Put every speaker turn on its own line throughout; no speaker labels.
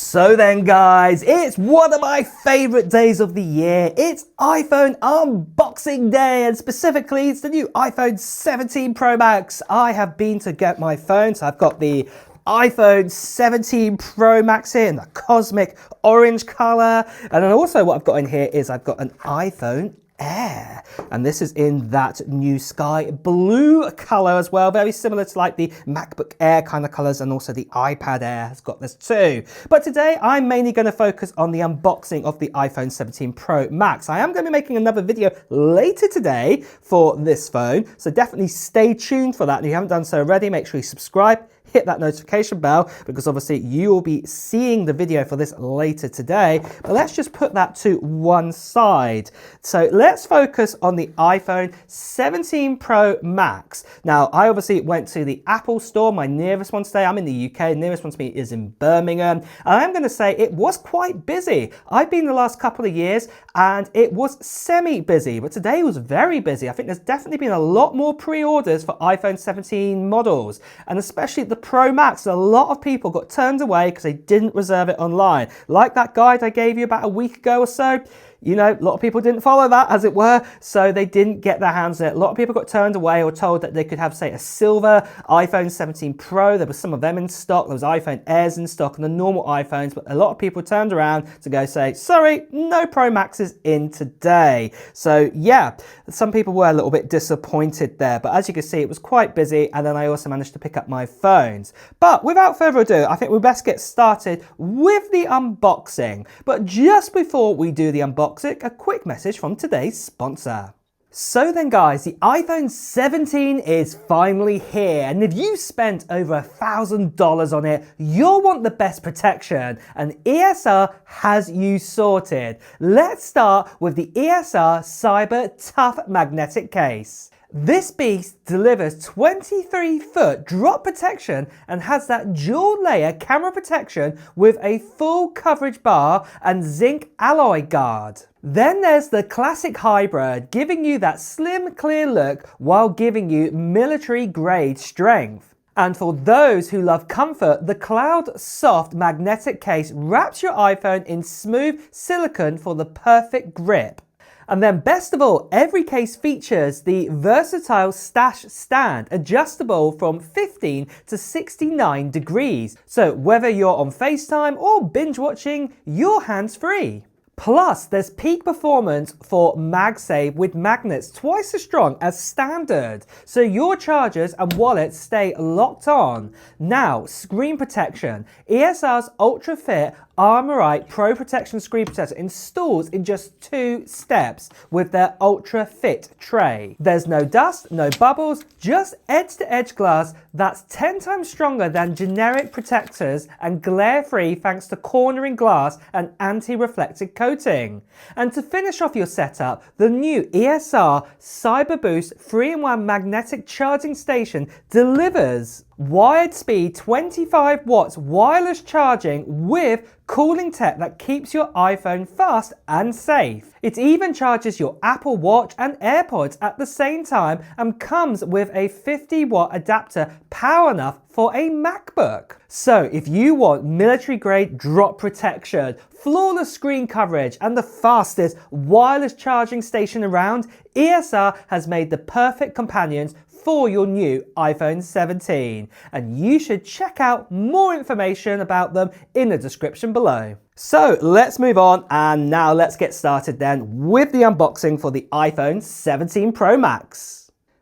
So then guys, it's one of my favorite days of the year. It's iPhone unboxing day, and specifically it's the new iPhone 17 Pro Max. I have been to get my phone, so I've got the iPhone 17 Pro Max here in the cosmic orange color. And then also what I've got in here is I've got an iPhone Air, and this is in that new sky blue color as well, very similar to like the MacBook Air kind of colors, and also the iPad Air has got this too. But today I'm mainly going to focus on the unboxing of the iPhone 17 Pro Max. I am going to be making another video later today for this phone, so definitely stay tuned for that. And if you haven't done so already, make sure you subscribe, hit that notification bell, because obviously you will be seeing the video for this later today. But let's just put that to one side. So let's focus on the iPhone 17 Pro Max. Now, I obviously went to the Apple store, my nearest one today. I'm in the UK, the nearest one to me is in Birmingham. And I'm going to say it was quite busy. I've been the last couple of years and it was semi-busy, but today was very busy. I think there's definitely been a lot more pre-orders for iPhone 17 models, and especially the Pro Max. A lot of people got turned away because they didn't reserve it online. Like that guide I gave you about a week ago or so. You know, a lot of people didn't follow that, as it were, so they didn't get their hands on it. A lot of people got turned away or told that they could have, say, a silver iPhone 17 Pro. There were some of them in stock. There was iPhone Airs in stock and the normal iPhones, but a lot of people turned around to go say, sorry, no Pro Maxes in today. So yeah, some people were a little bit disappointed there, but as you can see, it was quite busy, and then I also managed to pick up my phones. But without further ado, I think we best get started with the unboxing. But just before we do the unboxing, a quick message from today's sponsor. So then guys, the iPhone 17 is finally here, and if you spent over $1,000 on it, you'll want the best protection, and ESR has you sorted. Let's start with the ESR Cyber Tough Magnetic Case. This beast delivers 23-foot drop protection and has that dual layer camera protection with a full coverage bar and zinc alloy guard. Then there's the classic hybrid, giving you that slim, clear look while giving you military grade strength. And for those who love comfort, the Cloud Soft magnetic case wraps your iPhone in smooth silicone for the perfect grip. And then best of all, every case features the versatile stash stand, adjustable from 15 to 69 degrees. So whether you're on FaceTime or binge watching, you're hands-free. Plus, there's peak performance for MagSafe with magnets twice as strong as standard, so your chargers and wallets stay locked on. Now, screen protection. ESR's Ultra Fit Armorite Pro Protection Screen Protector installs in just 2 steps with their Ultra Fit tray. There's no dust, no bubbles, just edge-to-edge glass that's 10 times stronger than generic protectors and glare-free thanks to cornering glass and anti-reflective coating. And to finish off your setup, the new ESR Cyber Boost 3-in-1 magnetic charging station delivers wired speed 25 watts wireless charging with cooling tech that keeps your iPhone fast and safe. It even charges your Apple Watch and AirPods at the same time and comes with a 50-watt adapter power enough for a MacBook. So if you want military grade drop protection, flawless screen coverage, and the fastest wireless charging station around, ESR has made the perfect companions for your new iPhone 17, and you should check out more information about them in the description below. So let's move on, and now let's get started then with the unboxing for the iPhone 17 Pro Max.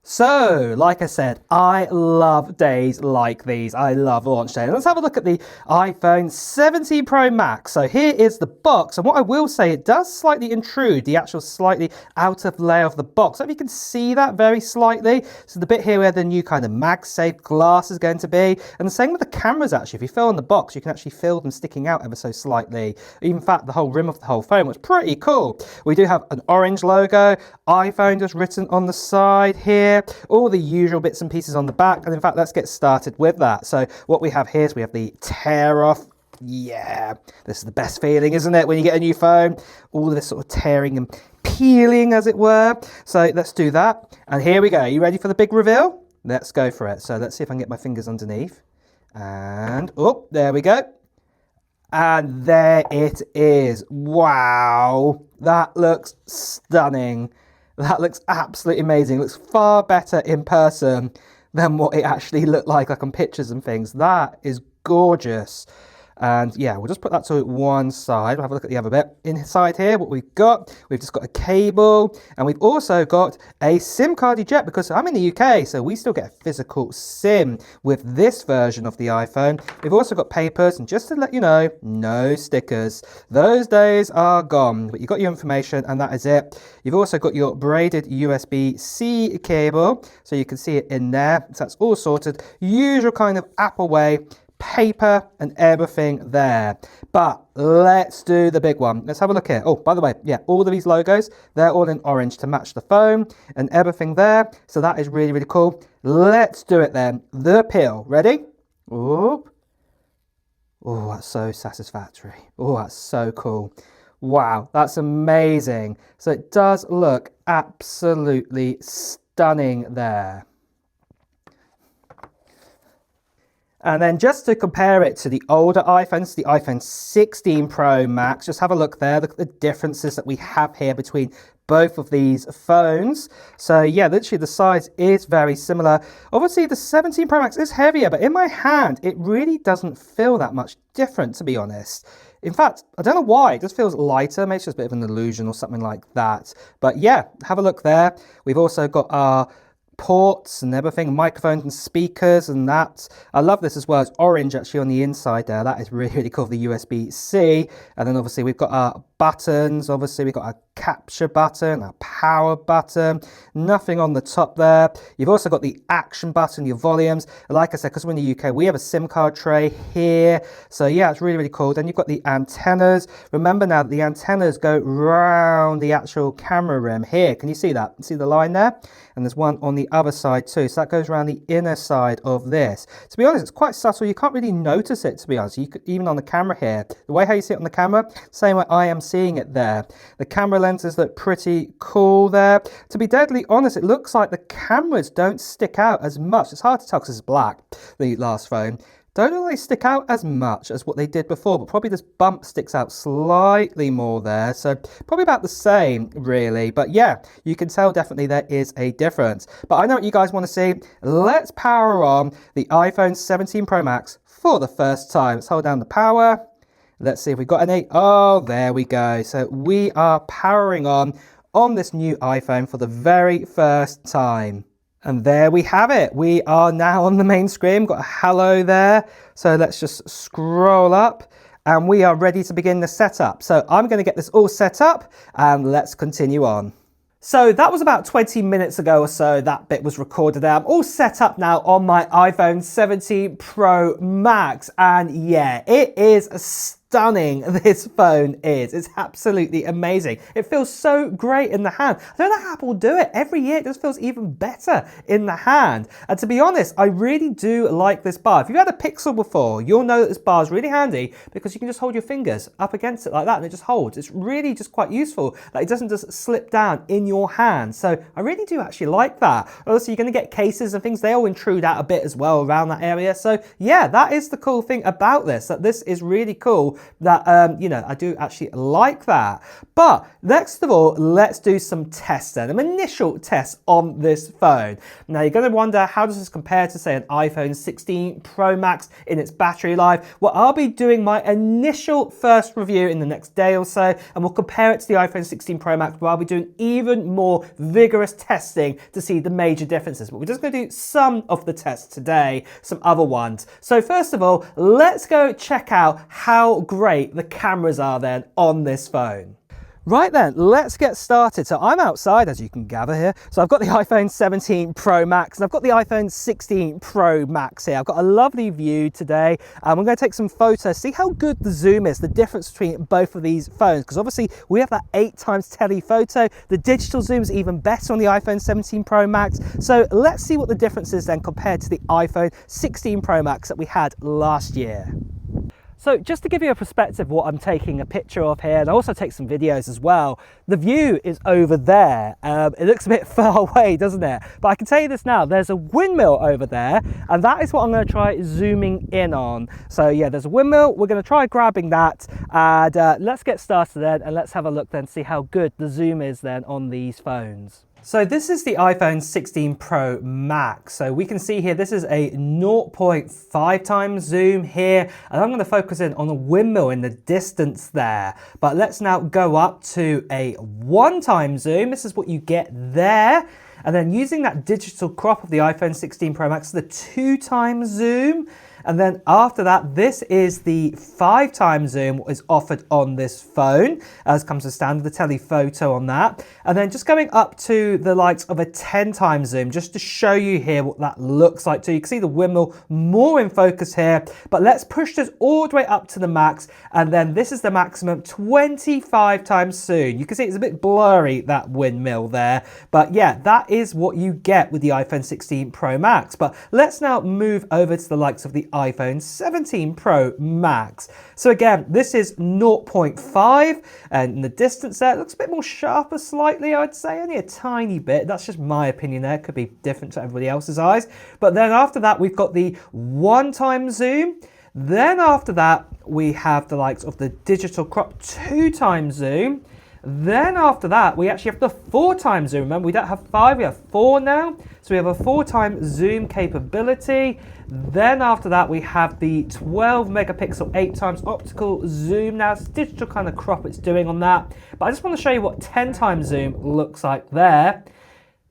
So, like I said, I love days like these. I love launch day. Let's have a look at the iPhone 17 Pro Max. So here is the box, and what I will say, it does slightly intrude the actual slightly outer layer of the box. So if you can see that very slightly. So the bit here where the new kind of MagSafe glass is going to be, and the same with the cameras actually. If you feel on the box, you can actually feel them sticking out ever so slightly. In fact, the whole rim of the whole phone was pretty cool. We do have an orange logo, iPhone just written on the side here. All the usual bits and pieces on the back, and in fact let's get started with that. So what we have here is we have the tear off. Yeah, this is the best feeling, isn't it, when you get a new phone? All of this sort of tearing and peeling, as it were. So let's do that, and here we go. Are you ready for the big reveal? Let's go for it. So let's see if I can get my fingers underneath, and oh, there we go. And there it is. Wow, that looks stunning. That looks absolutely amazing. It looks far better in person than what it actually looked like on pictures and things. That is gorgeous. And yeah, we'll just put that to one side. We'll have a look at the other bit. Inside here, what we've just got a cable, and we've also got a SIM card eject because I'm in the UK, so we still get a physical SIM with this version of the iPhone. We've also got papers, and just to let you know, no stickers. Those days are gone, but you've got your information, and that is it. You've also got your braided USB-C cable, so you can see it in there. So that's all sorted. Usual kind of Apple way. Paper and everything there. But let's do the big one. Let's have a look here. Oh, by the way, yeah, all of these logos, they're all in orange to match the phone and everything there. So that is really, really cool. Let's do it then. The peel. Ready? Oop. Oh, that's so satisfactory. Oh, that's so cool. Wow, that's amazing. So it does look absolutely stunning there. And then just to compare it to the older iPhones, the iPhone 16 Pro Max, just have a look there. Look at the differences that we have here between both of these phones. So yeah, literally the size is very similar. Obviously the 17 Pro Max is heavier, but in my hand, it really doesn't feel that much different, to be honest. In fact, I don't know why, it just feels lighter. Maybe it's just a bit of an illusion or something like that. But yeah, have a look there. We've also got our ports and everything, microphones and speakers and that. I love this as well. It's orange actually on the inside there. That is really, really cool, the USB-C. And then obviously we've got our buttons. Obviously we've got our capture button, our power button, nothing on the top there. You've also got the action button, your volumes. Like I said, because we're in the UK, we have a SIM card tray here. So yeah, it's really, really cool. Then you've got the antennas. Remember now that the antennas go round the actual camera rim here. Can you see that? See the line there? And there's one on the other side too. So that goes around the inner side of this. To be honest, it's quite subtle. You can't really notice it, to be honest. You could, even on the camera here, the way how you see it on the camera, same way I am seeing it there. The camera lenses look pretty cool there. To be deadly honest, it looks like the cameras don't stick out as much. It's hard to tell because it's black, the last phone. Don't really stick out as much as what they did before, but probably this bump sticks out slightly more there. So probably about the same, really. But yeah, you can tell definitely there is a difference. But I know what you guys want to see. Let's power on the iPhone 17 Pro Max for the first time. Let's hold down the power. Let's see if we've got any. Oh, there we go. So we are powering on this new iPhone for the very first time. And there we have it. We are now on the main screen. Got a hello there. So let's just scroll up and we are ready to begin the setup. So I'm going to get this all set up and let's continue on. So that was about 20 minutes ago or so, that bit was recorded there. I'm all set up now on my iPhone 17 Pro Max. And yeah, it is stunning, this phone is. It's absolutely amazing. It feels so great in the hand. I don't know how Apple do it. Every year it just feels even better in the hand. And to be honest, I really do like this bar. If you've had a Pixel before, you'll know that this bar is really handy because you can just hold your fingers up against it like that and it just holds. It's really just quite useful. Like it doesn't just slip down in your hand. So I really do actually like that. Also, you're going to get cases and things. They all intrude out a bit as well around that area. So yeah, that is the cool thing about this, that this is really cool. That, you know, I do actually like that. But next of all, let's do some tests then, an initial test on this phone. Now you're going to wonder, how does this compare to say an iPhone 16 Pro Max in its battery life? Well, I'll be doing my initial first review in the next day or so, and we'll compare it to the iPhone 16 Pro Max, but I'll be doing even more vigorous testing to see the major differences. But we're just going to do some of the tests today, some other ones. So first of all, let's go check out how great the cameras are then on this phone. Right then, let's get started. So I'm outside, as you can gather here. So I've got the iPhone 17 Pro Max and I've got the iPhone 16 Pro Max here. I've got a lovely view today. I'm going to take some photos, see how good the zoom is, the difference between both of these phones. Because obviously we have that 8x telephoto. The digital zoom is even better on the iPhone 17 Pro Max. So let's see what the difference is then compared to the iPhone 16 Pro Max that we had last year. So just to give you a perspective of what I'm taking a picture of here, and I also take some videos as well, the view is over there. It looks a bit far away, doesn't it? But I can tell you this now, there's a windmill over there, and that is what I'm going to try zooming in on. So yeah, there's a windmill. We're going to try grabbing that, and let's get started then, and let's have a look then, see how good the zoom is then on these phones. So this is the iPhone 16 Pro Max. So we can see here, this is a 0.5 times zoom here, and I'm going to focus in on a windmill in the distance there. But let's now go up to a 1 time zoom. This is what you get there. And then using that digital crop of the iPhone 16 Pro Max, the 2 times zoom. And then after that, this is the 5 times zoom what is offered on this phone, as comes as standard, the telephoto on that. And then just going up to the likes of a 10 times zoom, just to show you here what that looks like too. You can see the windmill more in focus here, but let's push this all the way up to the max. And then this is the maximum 25 times zoom. You can see it's a bit blurry, that windmill there. But yeah, that is what you get with the iPhone 16 Pro Max. But let's now move over to the likes of the iPhone 17 Pro Max. So again, this is 0.5, and in the distance there, it looks a bit more sharper slightly, I would say, only a tiny bit. That's just my opinion there. It could be different to everybody else's eyes. But then after that, we've got the 1 time zoom. Then after that, we have the likes of the digital crop 2 times zoom. Then after that, we actually have the 4 times zoom. Remember, we don't have 5, we have 4 now. So we have a 4 times zoom capability. Then after that, we have the 12 megapixel 8 times optical zoom. Now it's digital kind of crop it's doing on that. But I just want to show you what 10 times zoom looks like there.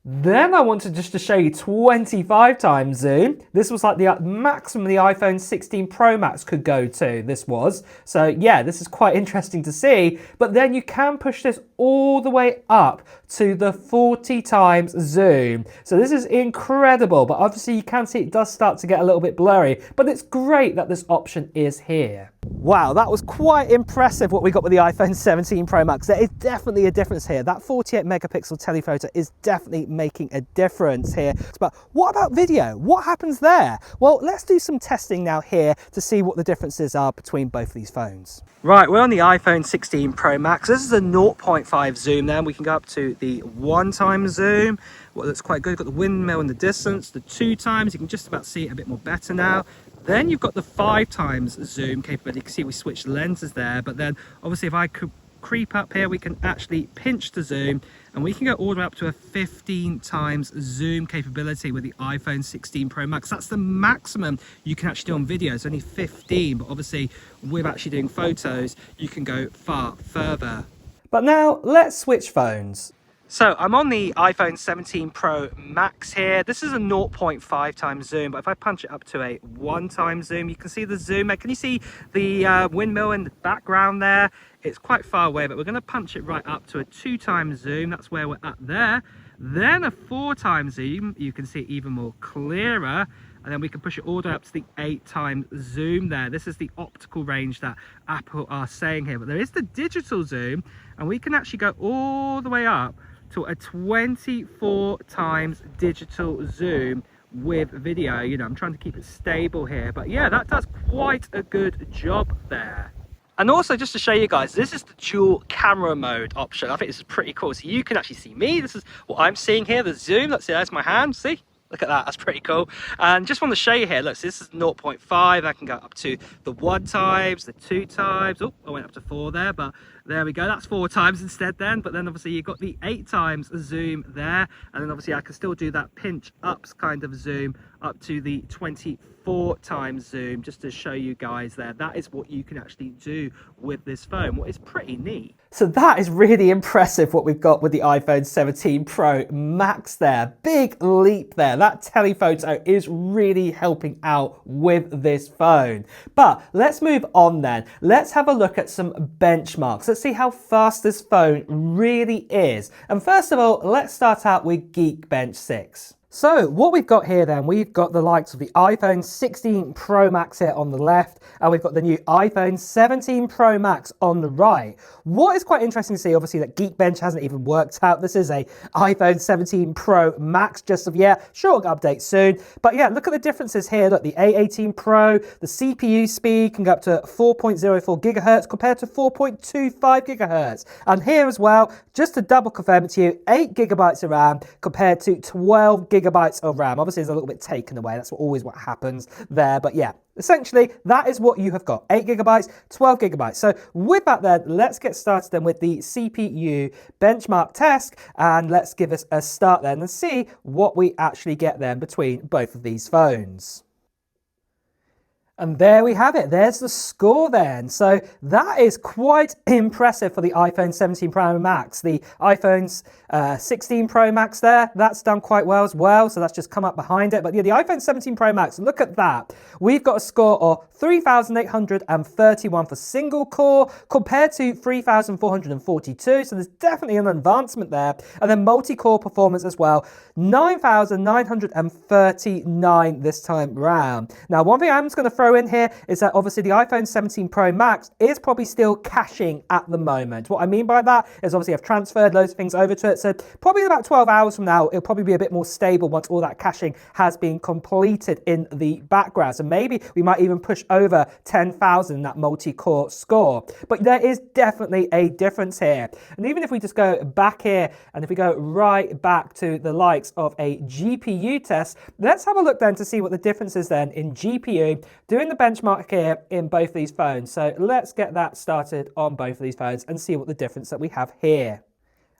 Then I wanted just to show you 25 times zoom. This was like the maximum the iPhone 16 Pro Max could go to, this was. So yeah, this is quite interesting to see. But then you can push this all the way up to the 40 times zoom. So this is incredible, but obviously you can see it does start to get a little bit blurry, but it's great that this option is here. Wow, that was quite impressive what we got with the iPhone 17 Pro Max. There is definitely a difference here. That 48 megapixel telephoto is definitely making a difference here. But what about video? What happens there? Well, let's do some testing now here to see what the differences are between both of these phones. Right, we're on the iPhone 16 Pro Max. This is a 0.5 zoom there. We can go up to the 1 time zoom. Well, that's quite good. You've got the windmill in the distance. The 2 times, you can just about see it a bit more better now. Then you've got the 5 times zoom capability. You can see we switched lenses there, but then obviously if I could creep up here, we can actually pinch the zoom, and we can go all the way up to a 15 times zoom capability with the iPhone 16 Pro Max. That's the maximum you can actually do on video. It's only 15, but obviously with actually doing photos, you can go far further. But now let's switch phones. So I'm on the iPhone 17 Pro Max here. This is a 0.5 times zoom, but if I punch it up to a 1 time zoom, you can see the zoom. Can you see the windmill in the background there? It's quite far away, but we're going to punch it right up to a 2 times zoom. That's where we're at there. Then a 4 times zoom, you can see it even more clearer. And then we can push it all the way up to the 8 times zoom there. This is the optical range that Apple are saying here. But there is the digital zoom, and we can actually go all the way up to a 24 times digital zoom with video. You know, I'm trying to keep it stable here, but yeah, that does quite a good job there. And also, just to show you guys, this is the dual camera mode option. I think this is pretty cool. So you can actually see me. This is what I'm seeing here, the zoom. That's my hand, see? Look at that, that's pretty cool. And just want to show you here, look, so this is 0.5. I can go up to the 1 times, the 2 times. Oh, I went up to 4 there, but there we go. That's 4 times instead then. But then obviously you've got the 8 times zoom there. And then obviously I can still do that pinch ups kind of zoom up to the 24 times zoom, just to show you guys there. That is what you can actually do with this phone, what is pretty neat. So that is really impressive what we've got with the iPhone 17 Pro Max there. Big leap there. That telephoto is really helping out with this phone. But let's move on then. Let's have a look at some benchmarks. Let's see how fast this phone really is. And first of all, let's start out with GeekBench 6. So what we've got here then, we've got the likes of the iPhone 16 Pro Max here on the left, and we've got the new iPhone 17 Pro Max on the right. What is quite interesting to see, obviously, that GeekBench hasn't even worked out. This is a iPhone 17 Pro Max just of yet. Sure, update soon. But yeah, look at the differences here. Look, the A18 Pro, the CPU speed can go up to 4.04 gigahertz compared to 4.25 gigahertz. And here as well, just to double confirm it to you, 8 gigabytes of RAM compared to 12 gigabytes of RAM. Obviously, there's a little bit taken away. That's always what happens there. But yeah, essentially, that is what you have got. 8 gigabytes, 12 gigabytes. So with that then, let's get started then with the CPU benchmark test. And let's give us a start then and see what we actually get then between both of these phones. And there we have it. There's the score then. So that is quite impressive for the iPhone 17 Pro Max. The iPhone 16 Pro Max there, that's done quite well as well. So that's just come up behind it. But yeah, the iPhone 17 Pro Max, look at that. We've got a score of 3,831 for single core compared to 3,442. So there's definitely an advancement there. And then multi-core performance as well, 9,939 this time round. Now, one thing I'm just going to throw in here is that obviously the iPhone 17 Pro Max is probably still caching at the moment. What I mean by that is obviously I've transferred loads of things over to it, so probably about 12 hours from now it'll probably be a bit more stable once all that caching has been completed in the background. So maybe we might even push over 10,000 in that multi-core score. But there is definitely a difference here. And even if we just go back here and if we go right back to the likes of a GPU test, let's have a look then to see what the difference is then in GPU doing the benchmark here in both these phones. So let's get that started on both of these phones and see what the difference that we have here.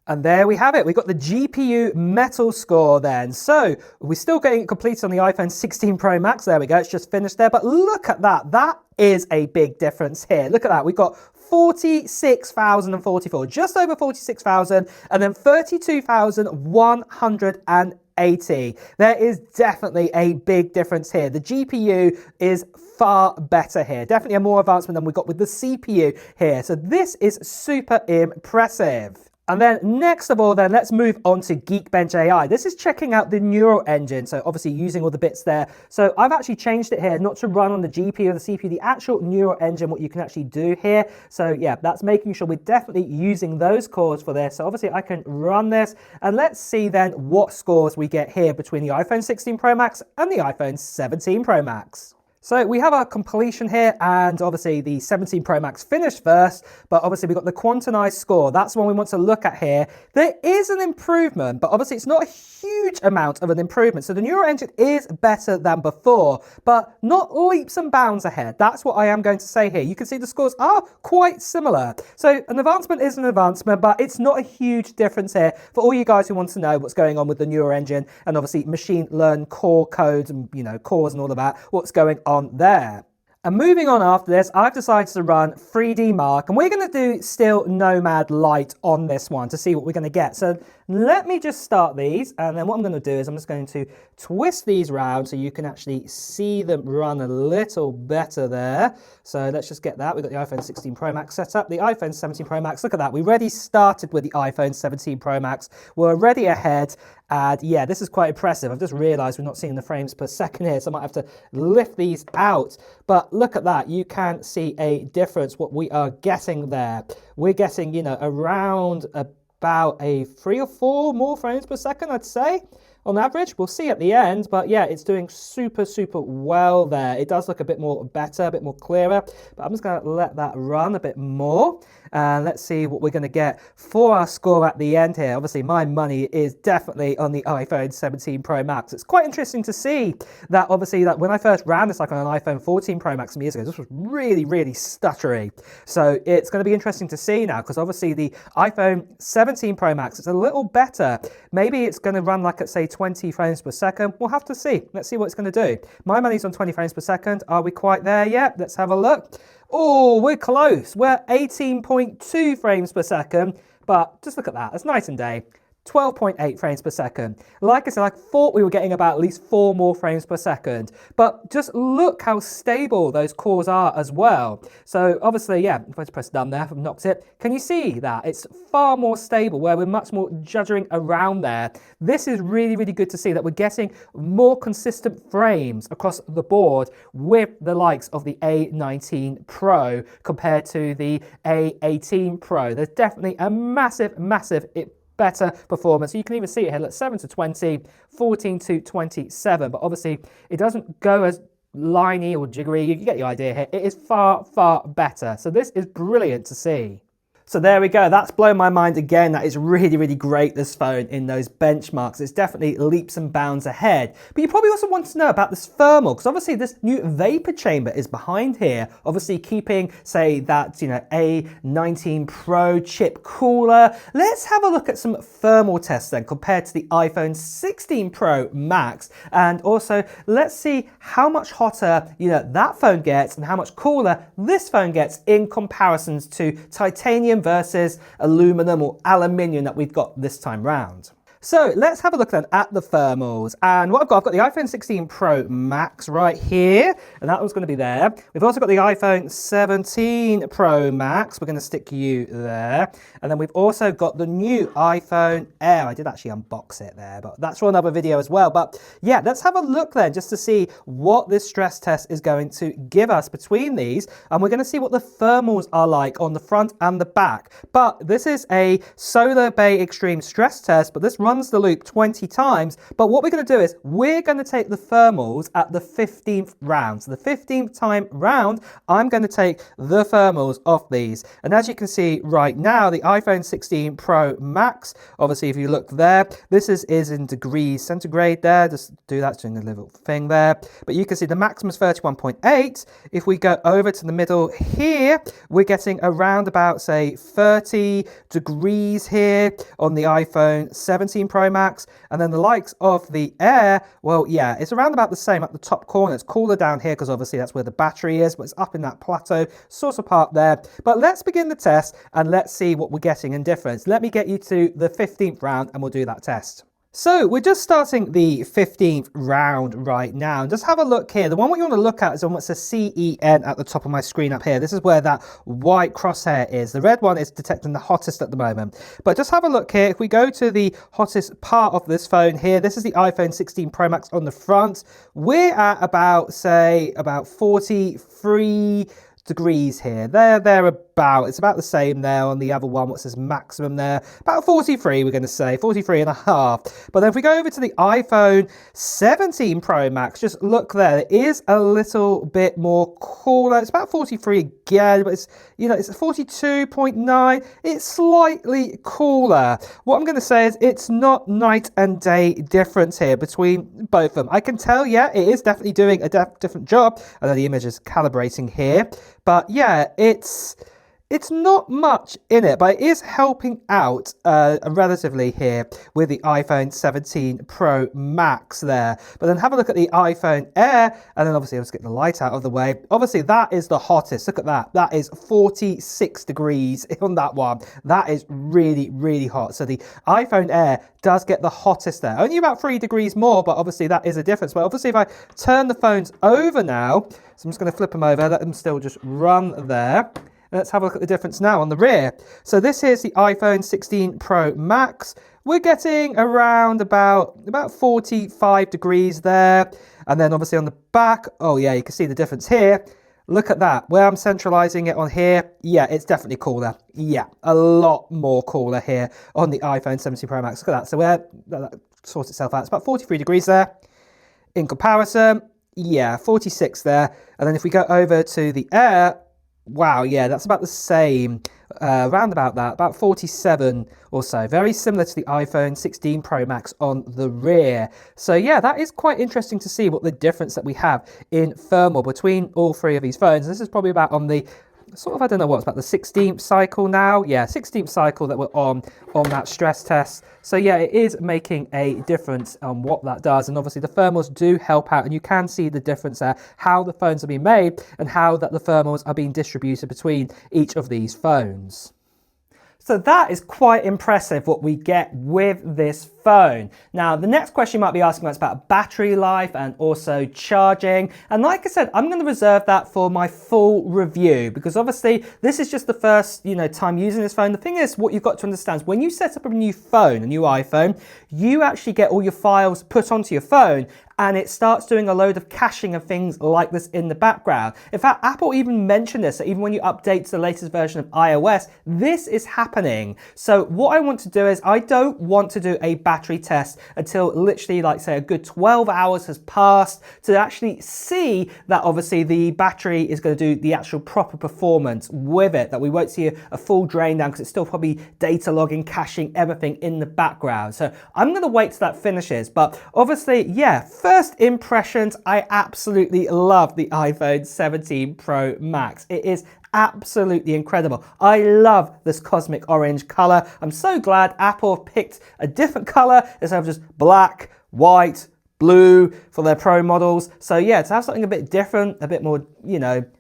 And there we have it. We've got the GPU metal score then. So we're still getting it completed on the iPhone 16 Pro Max. There we go. It's just finished there. But look at that. That is a big difference here. Look at that. We've got 46,044, just over 46,000, and then 32,180. There is definitely a big difference here. The GPU is far better here. Definitely a more advancement than we got with the CPU here. So this is super impressive. And then next of all then, let's move on to GeekBench AI. This is checking out the neural engine, so obviously using all the bits there. So I've actually changed it here, not to run on the GPU or the CPU, the actual neural engine, what you can actually do here. So yeah, that's making sure we're definitely using those cores for this. So obviously I can run this, and let's see then what scores we get here between the iPhone 16 Pro Max and the iPhone 17 Pro Max. So we have our completion here, and obviously the 17 Pro Max finished first, but obviously we've got the quantized score. That's the one we want to look at here. There is an improvement, but obviously it's not a huge amount of an improvement. So the neural engine is better than before, but not leaps and bounds ahead. That's what I am going to say here. You can see the scores are quite similar. So an advancement is an advancement, but it's not a huge difference here for all you guys who want to know what's going on with the neural engine and obviously machine learned core codes and, you know, cores and all of that, what's going on there. And moving on after this, I've decided to run 3D Mark, and we're going to do still Nomad Lite on this one to see what we're going to get. So let me just start these, and then what I'm going to do is I'm just going to twist these round so you can actually see them run a little better there. So let's just get that. We've got the iPhone 16 Pro Max set up, the iPhone 17 Pro Max. Look at that. We already started with the iPhone 17 Pro Max. We're already ahead. And yeah, this is quite impressive. I've just realized we're not seeing the frames per second here, so I might have to lift these out. But look at that. You can see a difference, what we are getting there. We're getting, you know, around about a 3 or 4 more frames per second, I'd say. On average, we'll see at the end, but yeah, it's doing super, super well there. It does look a bit more better, a bit more clearer, but I'm just going to let that run a bit more. And let's see what we're going to get for our score at the end here. Obviously, my money is definitely on the iPhone 17 Pro Max. It's quite interesting to see that, obviously, that when I first ran this like on an iPhone 14 Pro Max some years ago, this was really, really stuttery. So it's going to be interesting to see now, because obviously the iPhone 17 Pro Max is a little better. Maybe it's going to run like at, say, 20 frames per second. We'll have to see. Let's see what it's going to do. My money's on 20 frames per second. Are we quite there yet? Let's have a look. Oh, we're close. We're 18.2 frames per second, but just look at that. It's night and day. 12.8 frames per second. Like I said, I thought we were getting about at least 4 more frames per second, but just look how stable those cores are as well. So obviously, yeah, if I just press done there, I've knocked it. Can you see that? It's far more stable, where we're much more juddering around there. This is really, really good to see that we're getting more consistent frames across the board with the likes of the A19 Pro compared to the A18 Pro. There's definitely a massive, massive better performance. You can even see it here, look, 7 to 20, 14 to 27, but obviously it doesn't go as liney or jiggery. You get the idea here. It is far, far better. So this is brilliant to see. So there we go, that's blown my mind again. That is really, really great, this phone, in those benchmarks. It's definitely leaps and bounds ahead. But you probably also want to know about this thermal, because obviously this new vapor chamber is behind here, obviously keeping, say, that, you know, A19 Pro chip cooler. Let's have a look at some thermal tests then, compared to the iPhone 16 Pro Max. And also, let's see how much hotter, you know, that phone gets and how much cooler this phone gets in comparisons to titanium versus aluminum or aluminium that we've got this time round. So let's have a look then at the thermals. And what I've got the iPhone 16 Pro Max right here, and that one's going to be there. We've also got the iPhone 17 Pro Max. We're going to stick you there. And then we've also got the new iPhone Air. I did actually unbox it there, but that's for another video as well. But yeah, let's have a look then just to see what this stress test is going to give us between these. And we're going to see what the thermals are like on the front and the back. But this is a Solar Bay Extreme stress test, but this runs the loop 20 times. But what we're going to do is we're going to take the thermals at the 15th round. So the 15th time round, I'm going to take the thermals off these. And as you can see right now, the iPhone 16 Pro Max, obviously if you look there, this is in degrees centigrade there. Just do that, doing a little thing there. But you can see the maximum is 31.8. If we go over to the middle here, we're getting around about, say, 30 degrees here on the iPhone 17 Pro Max. And then the likes of the Air, well, yeah, it's around about the same at the top corner. It's cooler down here because obviously that's where the battery is, but it's up in that plateau sort of part there. But let's begin the test and let's see what we're getting in difference. Let me get you to the 15th round and we'll do that test. So we're just starting the 15th round right now. Just have a look here. The one what you want to look at is the one that says CEN at the top of my screen up here. This is where that white crosshair is. The red one is detecting the hottest at the moment. But just have a look here. If we go to the hottest part of this phone here, this is the iPhone 16 Pro Max on the front. We're at about, say, about 43 degrees here. Thereabout. It's about the same there on the other one. What says maximum there? About 43, we're going to say. 43 and a half. But then if we go over to the iPhone 17 Pro Max, just look there. It is a little bit more cooler. It's about 43 again, but it's, you know, it's 42.9. It's slightly cooler. What I'm going to say is it's not night and day difference here between both of them. I can tell, yeah, it is definitely doing a different job. I know the image is calibrating here. But yeah, it's not much in it, but it is helping out relatively here with the iPhone 17 Pro Max there. But then have a look at the iPhone Air, and then obviously let's get the light out of the way. Obviously that is the hottest. Look at that. That is 46 degrees on that one. That is really, really hot. So the iPhone Air does get the hottest there. Only about 3 degrees more, but obviously that is a difference. But obviously if I turn the phones over now, so I'm just going to flip them over, let them still just run there. Let's have a look at the difference now on the rear. So this is the iPhone 16 Pro Max. We're getting around about 45 degrees there. And then obviously on the back, oh yeah, you can see the difference here. Look at that. Where I'm centralizing it on here, yeah, it's definitely cooler. Yeah, a lot more cooler here on the iPhone 17 Pro Max. Look at that. So where that sorts itself out. It's about 43 degrees there. In comparison, yeah, 46 there. And then if we go over to the Air, wow, yeah, that's about the same, around about that, about 47 or so. Very similar to the iPhone 16 Pro Max on the rear. So yeah, that is quite interesting to see what the difference that we have in thermal between all three of these phones. This is probably about on the sort of, I don't know what's about the 16th cycle now. Yeah, 16th cycle that we're on that stress test. So yeah, it is making a difference on what that does. And obviously the thermals do help out, and you can see the difference there, how the phones are being made and how that the thermals are being distributed between each of these phones. So that is quite impressive what we get with this phone. Now, the next question you might be asking is about battery life and also charging. And like I said, I'm going to reserve that for my full review because obviously this is just the first, time using this phone. The thing is, what you've got to understand is when you set up a new phone, a new iPhone, you actually get all your files put onto your phone and it starts doing a load of caching of things like this in the background. In fact, Apple even mentioned this, that even when you update to the latest version of iOS, this is happening. So what I want to do is I don't want to do a battery test until literally like say a good 12 hours has passed to actually see that obviously the battery is going to do the actual proper performance with it, that we won't see a full drain down because it's still probably data logging, caching, everything in the background. So I'm going to wait till that finishes. But obviously, yeah, first impressions, I absolutely love the iPhone 17 Pro Max. It is absolutely incredible. I love this cosmic orange color. I'm so glad Apple picked a different color instead of just black, white, blue for their Pro models. So yeah, to have something a bit different, a bit more,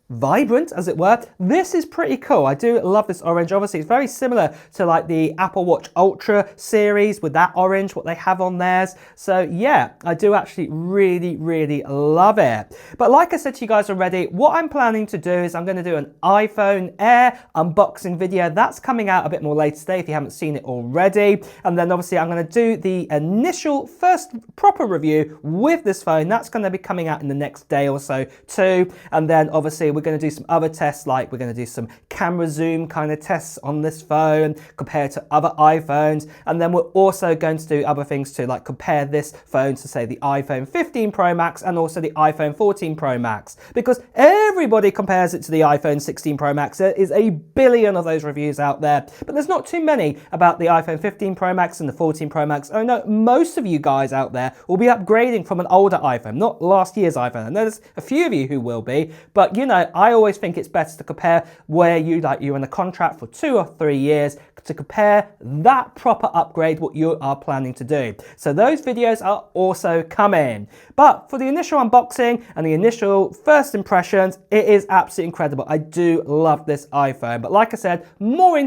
vibrant as it were, this is pretty cool. I do love this orange. Obviously it's very similar to like the Apple Watch Ultra series with that orange, what they have on theirs. So yeah, I do actually really love it. But like I said to you guys already, what I'm planning to do is I'm going to do an iPhone Air unboxing video. That's coming out a bit more later today if you haven't seen it already. And then obviously I'm going to do the initial first proper review with this phone. That's going to be coming out in the next day or so too. And then obviously we're going to do some other tests, like we're going to do some camera zoom kind of tests on this phone compared to other iPhones. And then we're also going to do other things too, like compare this phone to say the iPhone 15 Pro Max and also the iPhone 14 Pro Max, because everybody compares it to the iPhone 16 Pro Max. There is a billion of those reviews out there, but there's not too many about the iPhone 15 Pro Max and the 14 Pro Max. I know most of you guys out there will be upgrading from an older iPhone, not last year's iPhone. I know there's a few of you who will be, but I always think it's better to compare where you're in a contract for 2 or 3 years to compare that proper upgrade, what you are planning to do. So those videos are also coming. But for the initial unboxing and the initial first impressions, it is absolutely incredible. I do love this iPhone. But like I said, more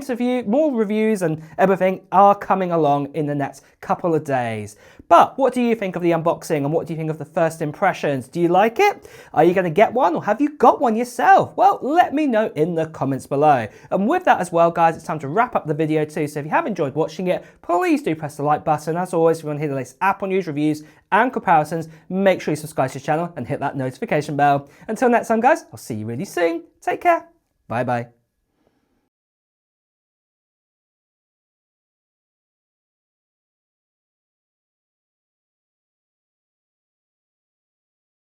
reviews and everything are coming along in the next couple of days. But what do you think of the unboxing and what do you think of the first impressions? Do you like it? Are you going to get one or have you got one yourself? Well, let me know in the comments below. And with that as well, guys, it's time to wrap up the video too. So if you have enjoyed watching it, please do press the like button. As always, if you want to hear the latest Apple news, reviews and comparisons, make sure you subscribe to the channel and hit that notification bell. Until next time, guys, I'll see you really soon. Take care. Bye-bye.